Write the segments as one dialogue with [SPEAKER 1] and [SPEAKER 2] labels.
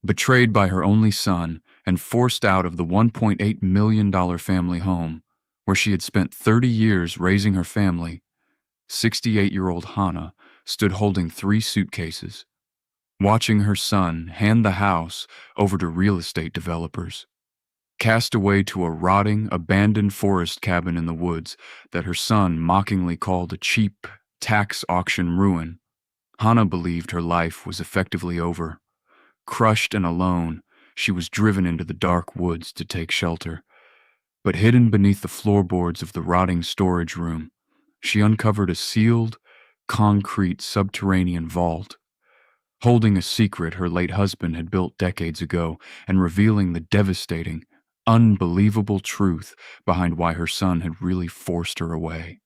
[SPEAKER 1] Betrayed by her only son and forced out of the $1.8 million family home, where she had spent 30 years raising her family, 68-year-old Hana stood holding 3 suitcases, watching her son hand the house over to real estate developers. Cast away to a rotting, abandoned forest cabin in the woods that her son mockingly called a cheap, tax auction ruin, Hana believed her life was effectively over. Crushed and alone, she was driven into the dark woods to take shelter. But hidden beneath the floorboards of the rotting storage room, she uncovered a sealed, concrete subterranean vault, holding a secret her late husband had built decades ago and revealing the devastating, unbelievable truth behind why her son had really forced her away.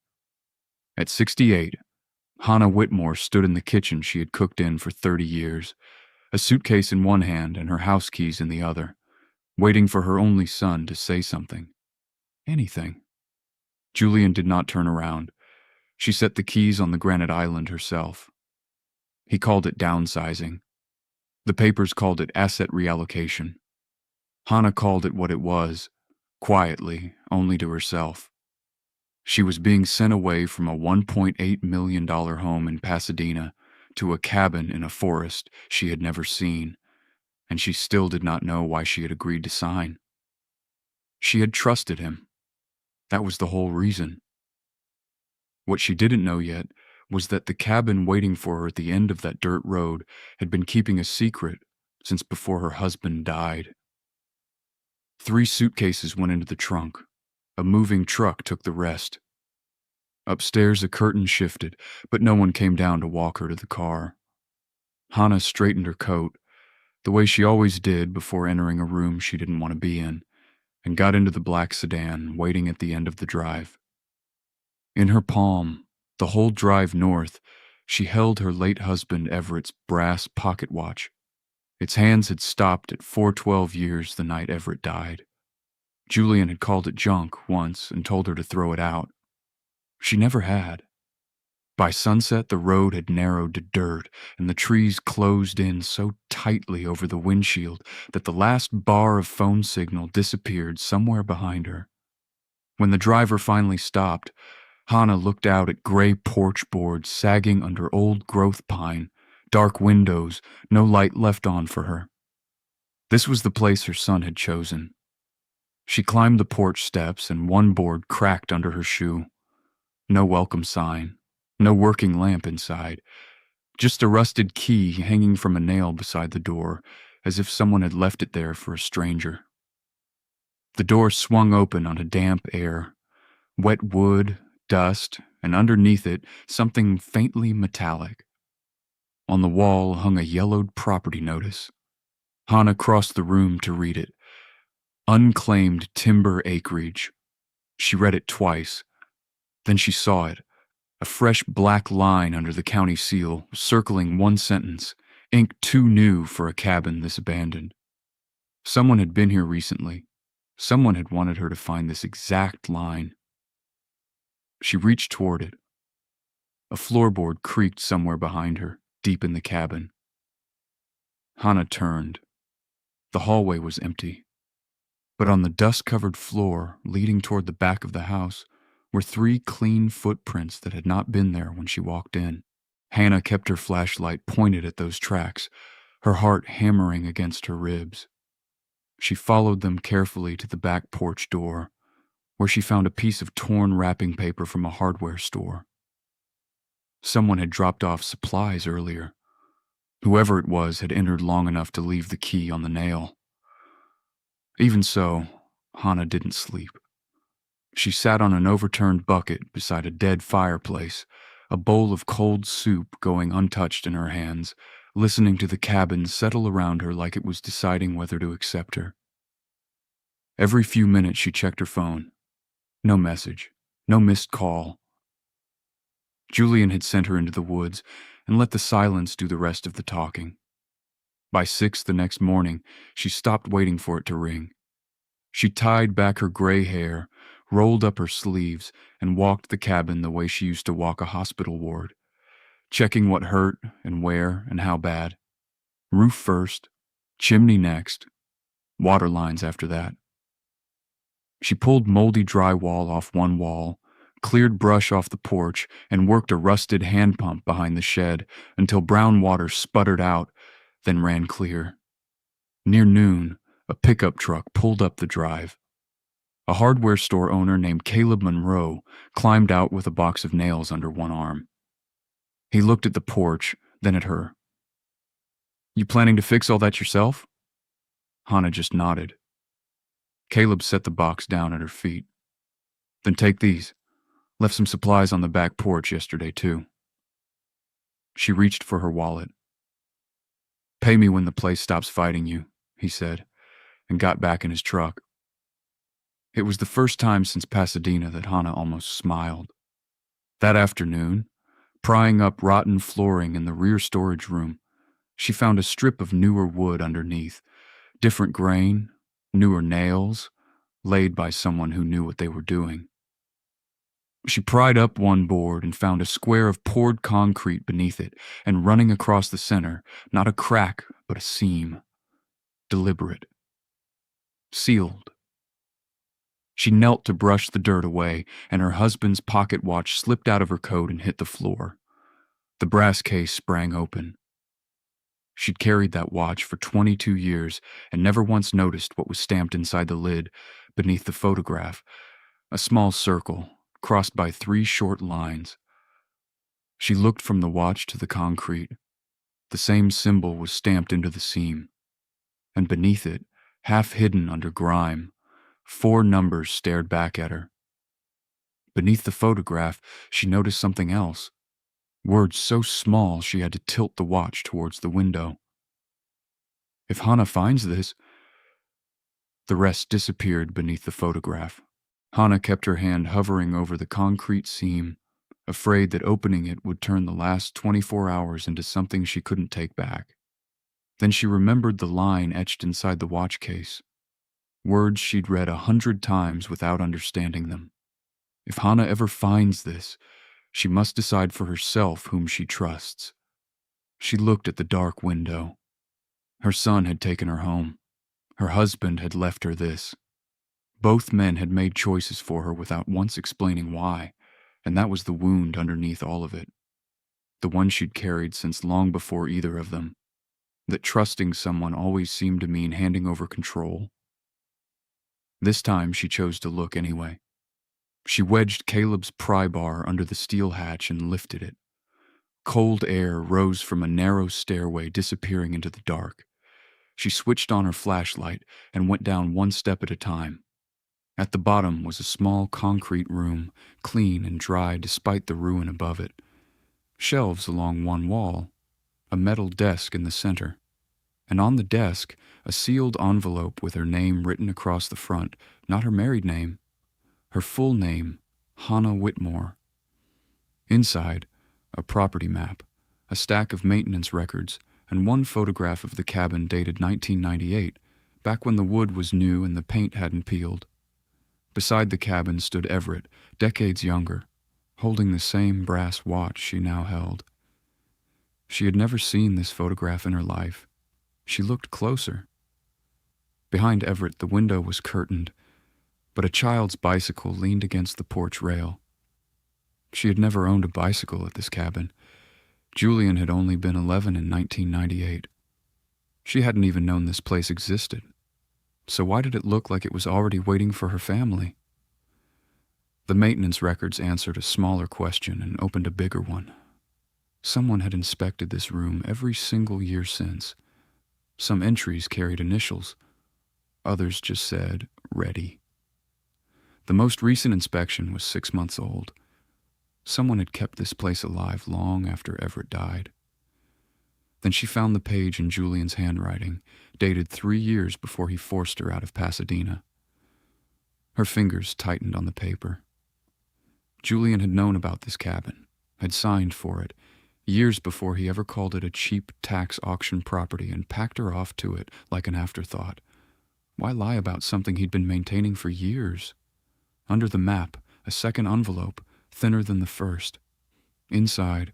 [SPEAKER 1] At 68, Hana Whitmore stood in the kitchen she had cooked in for 30 years, a suitcase in one hand and her house keys in the other, waiting for her only son to say something. Anything. Julian did not turn around. She set the keys on the granite island herself. He called it downsizing. The papers called it asset reallocation. Hana called it what it was, quietly, only to herself. She was being sent away from a $1.8 million home in Pasadena to a cabin in a forest she had never seen, and she still did not know why she had agreed to sign. She had trusted him. That was the whole reason. What she didn't know yet was that the cabin waiting for her at the end of that dirt road had been keeping a secret since before her husband died. 3 suitcases went into the trunk. A moving truck took the rest. Upstairs, a curtain shifted, but no one came down to walk her to the car. Hana straightened her coat, the way she always did before entering a room she didn't want to be in, and got into the black sedan waiting at the end of the drive. In her palm, the whole drive north, she held her late husband Everett's brass pocket watch. Its hands had stopped at 412 years the night Everett died. Julian had called it junk once and told her to throw it out. She never had. By sunset, the road had narrowed to dirt, and the trees closed in so tightly over the windshield that the last bar of phone signal disappeared somewhere behind her. When the driver finally stopped, Hana looked out at gray porch boards sagging under old growth pine, dark windows, no light left on for her. This was the place her son had chosen. She climbed the porch steps and one board cracked under her shoe. No welcome sign, no working lamp inside, just a rusted key hanging from a nail beside the door, as if someone had left it there for a stranger. The door swung open onto damp air, wet wood, dust, and underneath it, something faintly metallic. On the wall hung a yellowed property notice. Hana crossed the room to read it. Unclaimed timber acreage. She read it twice. Then she saw it, a fresh black line under the county seal, circling one sentence, ink too new for a cabin this abandoned. Someone had been here recently. Someone had wanted her to find this exact line. She reached toward it. A floorboard creaked somewhere behind her, deep in the cabin. Hana turned. The hallway was empty. But on the dust-covered floor, leading toward the back of the house, were 3 clean footprints that had not been there when she walked in. Hana kept her flashlight pointed at those tracks, her heart hammering against her ribs. She followed them carefully to the back porch door, where she found a piece of torn wrapping paper from a hardware store. Someone had dropped off supplies earlier. Whoever it was had entered long enough to leave the key on the nail. Even so, Hana didn't sleep. She sat on an overturned bucket beside a dead fireplace, a bowl of cold soup going untouched in her hands, listening to the cabin settle around her like it was deciding whether to accept her. Every few minutes she checked her phone. No message, no missed call. Julian had sent her into the woods and let the silence do the rest of the talking. By 6 the next morning, she stopped waiting for it to ring. She tied back her gray hair, rolled up her sleeves, and walked the cabin the way she used to walk a hospital ward, checking what hurt and where and how bad. Roof first, Chimney next, water lines after that. She pulled moldy drywall off one wall, cleared brush off the porch, and worked a rusted hand pump behind the shed until brown water sputtered out, then ran clear. Near noon, a pickup truck pulled up the drive. A hardware store owner named Caleb Monroe climbed out with a box of nails under one arm. He looked at the porch, then at her. "You planning to fix all that yourself?" Hana just nodded. Caleb set the box down at her feet. "Then take these. Left some supplies on the back porch yesterday, too." She reached for her wallet. "Pay me when the place stops fighting you," he said, and got back in his truck. It was the first time since Pasadena that Hana almost smiled. That afternoon, prying up rotten flooring in the rear storage room, she found a strip of newer wood underneath, different grain, newer nails, laid by someone who knew what they were doing. She pried up one board and found a square of poured concrete beneath it, and running across the center, not a crack, but a seam. Deliberate. Sealed. She knelt to brush the dirt away, and her husband's pocket watch slipped out of her coat and hit the floor. The brass case sprang open. She'd carried that watch for 22 years and never once noticed what was stamped inside the lid, beneath the photograph, a small circle, crossed by 3 short lines. She looked from the watch to the concrete. The same symbol was stamped into the seam. And beneath it, half hidden under grime, 4 numbers stared back at her. Beneath the photograph, she noticed something else. Words so small she had to tilt the watch towards the window. "If Hana finds this..." The rest disappeared beneath the photograph. Hana kept her hand hovering over the concrete seam, afraid that opening it would turn the last 24 hours into something she couldn't take back. Then she remembered the line etched inside the watch case, words she'd read 100 times without understanding them. If Hana ever finds this, she must decide for herself whom she trusts. She looked at the dark window. Her son had taken her home. Her husband had left her this. Both men had made choices for her without once explaining why, and that was the wound underneath all of it. The one she'd carried since long before either of them. That trusting someone always seemed to mean handing over control. This time she chose to look anyway. She wedged Caleb's pry bar under the steel hatch and lifted it. Cold air rose from a narrow stairway disappearing into the dark. She switched on her flashlight and went down 1 step at a time. At the bottom was a small concrete room, clean and dry despite the ruin above it. Shelves along one wall, a metal desk in the center, and on the desk, a sealed envelope with her name written across the front, not her married name, her full name, Hana Whitmore. Inside, a property map, a stack of maintenance records, and one photograph of the cabin dated 1998, back when the wood was new and the paint hadn't peeled. Beside the cabin stood Everett, decades younger, holding the same brass watch she now held. She had never seen this photograph in her life. She looked closer. Behind Everett, the window was curtained, but a child's bicycle leaned against the porch rail. She had never owned a bicycle at this cabin. Julian had only been 11 in 1998. She hadn't even known this place existed. So why did it look like it was already waiting for her family? The maintenance records answered a smaller question and opened a bigger one. Someone had inspected this room every single year since. Some entries carried initials. Others just said, "Ready." The most recent inspection was 6 months old. Someone had kept this place alive long after Everett died. Then she found the page in Julian's handwriting, dated 3 years before he forced her out of Pasadena. Her fingers tightened on the paper. Julian had known about this cabin, had signed for it, years before he ever called it a cheap tax auction property and packed her off to it like an afterthought. Why lie about something he'd been maintaining for years? Under the map, a second envelope, thinner than the first. Inside,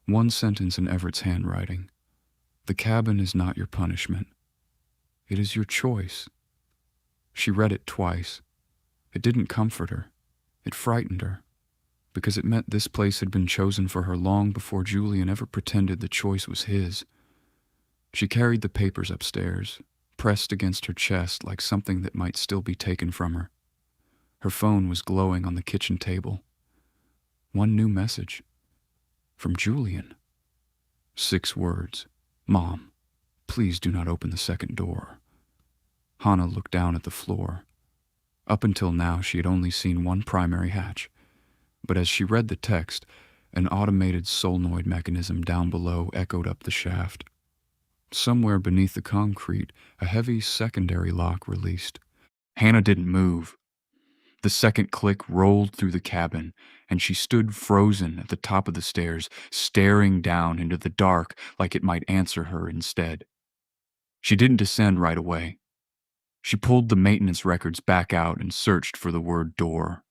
[SPEAKER 1] one sentence in Everett's handwriting. "The cabin is not your punishment. It is your choice." She read it twice. It didn't comfort her. It frightened her, because it meant this place had been chosen for her long before Julian ever pretended the choice was his. She carried the papers upstairs, pressed against her chest like something that might still be taken from her. Her phone was glowing on the kitchen table. One new message. From Julian. 6 words. "Mom, please do not open the second door." Hana looked down at the floor. Up until now, she had only seen one primary hatch, but as she read the text, an automated solenoid mechanism down below echoed up the shaft. Somewhere beneath the concrete, a heavy secondary lock released. Hana didn't move. The second click rolled through the cabin, and she stood frozen at the top of the stairs, staring down into the dark like it might answer her instead. She didn't descend right away. She pulled the maintenance records back out and searched for the word door.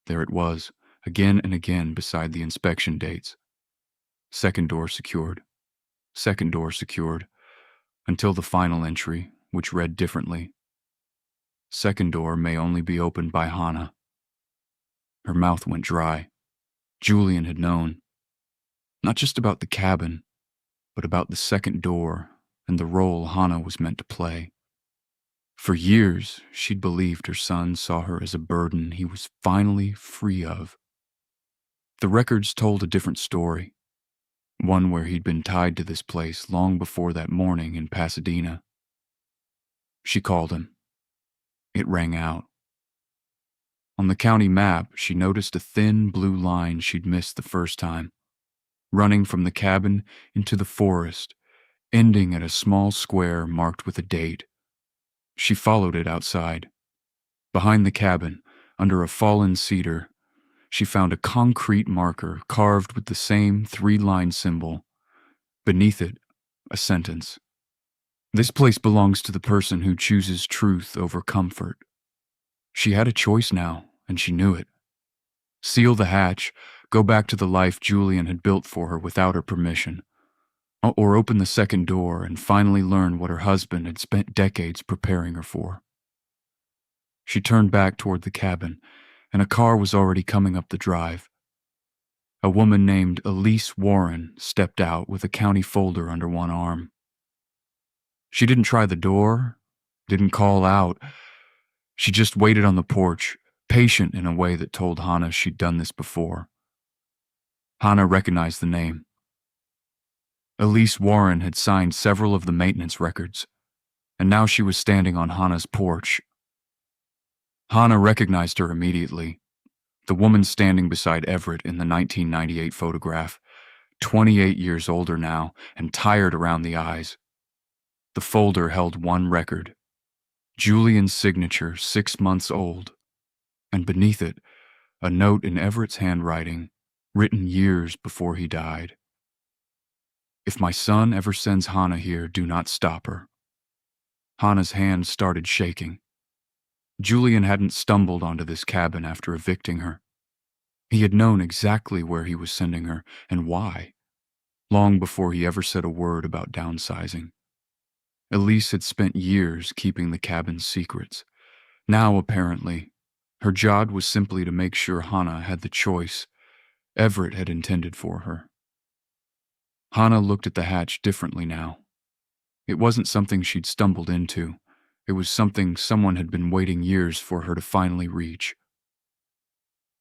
[SPEAKER 1] There it was, again and again beside the inspection dates. Second door secured. Second door secured, until the final entry, which read differently. Second door may only be opened by Hana. Her mouth went dry. Julian had known. Not just about the cabin, but about the second door and the role Hana was meant to play. For years, she'd believed her son saw her as a burden he was finally free of. The records told a different story, one where he'd been tied to this place long before that morning in Pasadena. She called him. It rang out. On the county map, she noticed a thin blue line she'd missed the first time, running from the cabin into the forest, ending at a small square marked with a date. She followed it outside. Behind the cabin, under a fallen cedar, she found a concrete marker carved with the same 3-line symbol. Beneath it, a sentence. "This place belongs to the person who chooses truth over comfort." She had a choice now, and she knew it. Seal the hatch, go back to the life Julian had built for her without her permission, or open the second door and finally learn what her husband had spent decades preparing her for. She turned back toward the cabin, and a car was already coming up the drive. A woman named Elise Warren stepped out with a county folder under one arm. She didn't try the door, didn't call out. She just waited on the porch, patient in a way that told Hana she'd done this before. Hana recognized the name. Elise Warren had signed several of the maintenance records, and now she was standing on Hana's porch. Hana recognized her immediately, the woman standing beside Everett in the 1998 photograph, 28 years older now and tired around the eyes. The folder held one record, Julian's signature, 6 months old, and beneath it, a note in Everett's handwriting, written years before he died. "If my son ever sends Hana here, do not stop her." Hana's hand started shaking. Julian hadn't stumbled onto this cabin after evicting her. He had known exactly where he was sending her and why, long before he ever said a word about downsizing. Elise had spent years keeping the cabin's secrets. Now, apparently, her job was simply to make sure Hana had the choice Everett had intended for her. Hana looked at the hatch differently now. It wasn't something she'd stumbled into. It was something someone had been waiting years for her to finally reach.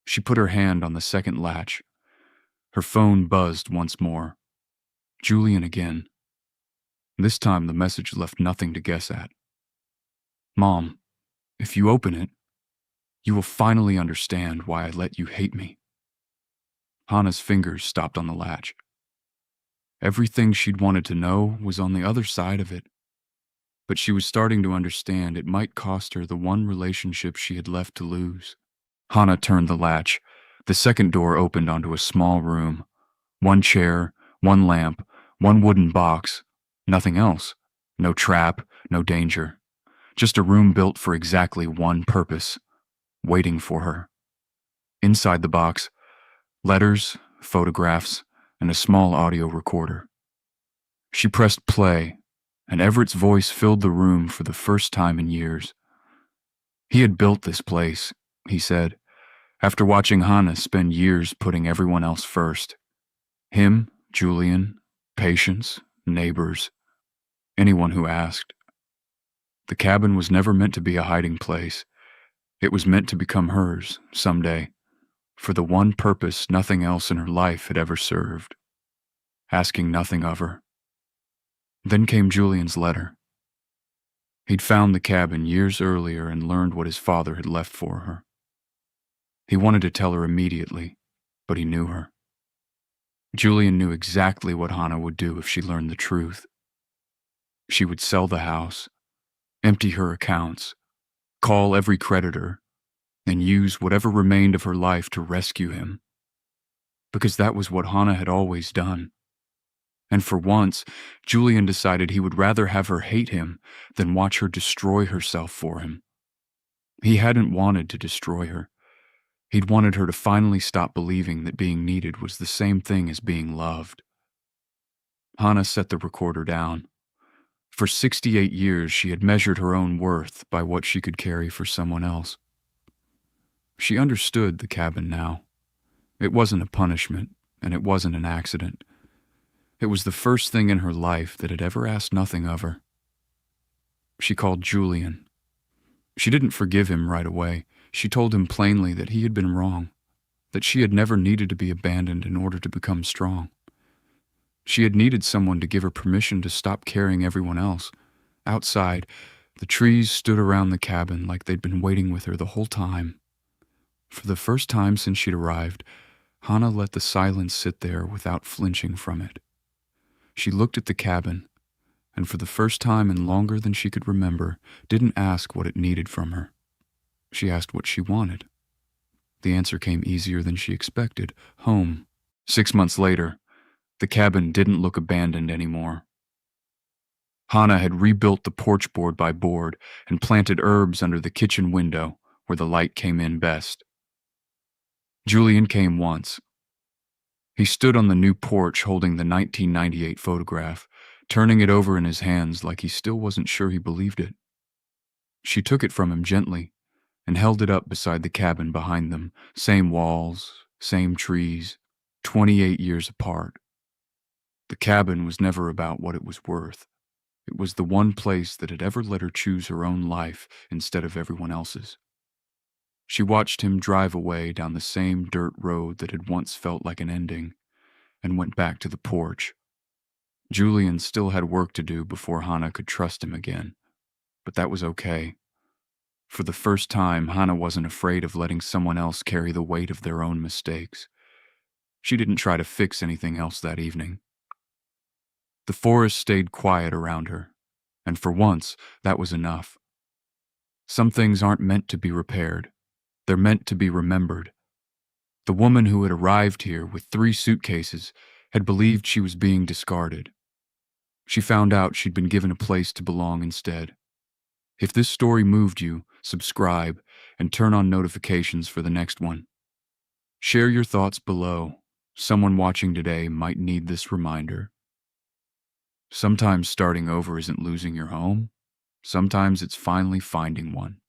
[SPEAKER 1] She put her hand on the second latch. Her phone buzzed once more. Julian again. This time the message left nothing to guess at. "Mom, if you open it, you will finally understand why I let you hate me." Hana's fingers stopped on the latch. Everything she'd wanted to know was on the other side of it, but she was starting to understand it might cost her the one relationship she had left to lose. Hana turned the latch. The second door opened onto a small room. One chair, one lamp, one wooden box. Nothing else. No trap, no danger. Just a room built for exactly one purpose, waiting for her. Inside the box, letters, photographs, and a small audio recorder. She pressed play, and Everett's voice filled the room for the first time in years. He had built this place, he said, after watching Hana spend years putting everyone else first. Him, Julian, patients, neighbors, anyone who asked. The cabin was never meant to be a hiding place. It was meant to become hers, someday, for the one purpose nothing else in her life had ever served, asking nothing of her. Then came Julian's letter. He'd found the cabin years earlier and learned what his father had left for her. He wanted to tell her immediately, but he knew her. Julian knew exactly what Hana would do if she learned the truth. She would sell the house, empty her accounts, call every creditor, and use whatever remained of her life to rescue him. Because that was what Hana had always done. And for once, Julian decided he would rather have her hate him than watch her destroy herself for him. He hadn't wanted to destroy her. He'd wanted her to finally stop believing that being needed was the same thing as being loved. Hana set the recorder down. For 68 years, she had measured her own worth by what she could carry for someone else. She understood the cabin now. It wasn't a punishment, and it wasn't an accident. It was the first thing in her life that had ever asked nothing of her. She called Julian. She didn't forgive him right away. She told him plainly that he had been wrong, that she had never needed to be abandoned in order to become strong. She had needed someone to give her permission to stop carrying everyone else. Outside, the trees stood around the cabin like they'd been waiting with her the whole time. For the first time since she'd arrived, Hana let the silence sit there without flinching from it. She looked at the cabin, and for the first time in longer than she could remember, didn't ask what it needed from her. She asked what she wanted. The answer came easier than she expected: home. 6 months later, the cabin didn't look abandoned anymore. Hana had rebuilt the porch board by board and planted herbs under the kitchen window where the light came in best. Julian came once. He stood on the new porch holding the 1998 photograph, turning it over in his hands like he still wasn't sure he believed it. She took it from him gently and held it up beside the cabin behind them, same walls, same trees, 28 years apart. The cabin was never about what it was worth. It was the one place that had ever let her choose her own life instead of everyone else's. She watched him drive away down the same dirt road that had once felt like an ending, and went back to the porch. Julian still had work to do before Hana could trust him again, but that was okay. For the first time, Hana wasn't afraid of letting someone else carry the weight of their own mistakes. She didn't try to fix anything else that evening. The forest stayed quiet around her, and for once, that was enough. Some things aren't meant to be repaired. They're meant to be remembered. The woman who had arrived here with 3 suitcases had believed she was being discarded. She found out she'd been given a place to belong instead. If this story moved you, subscribe and turn on notifications for the next one. Share your thoughts below. Someone watching today might need this reminder. Sometimes starting over isn't losing your home. Sometimes it's finally finding one.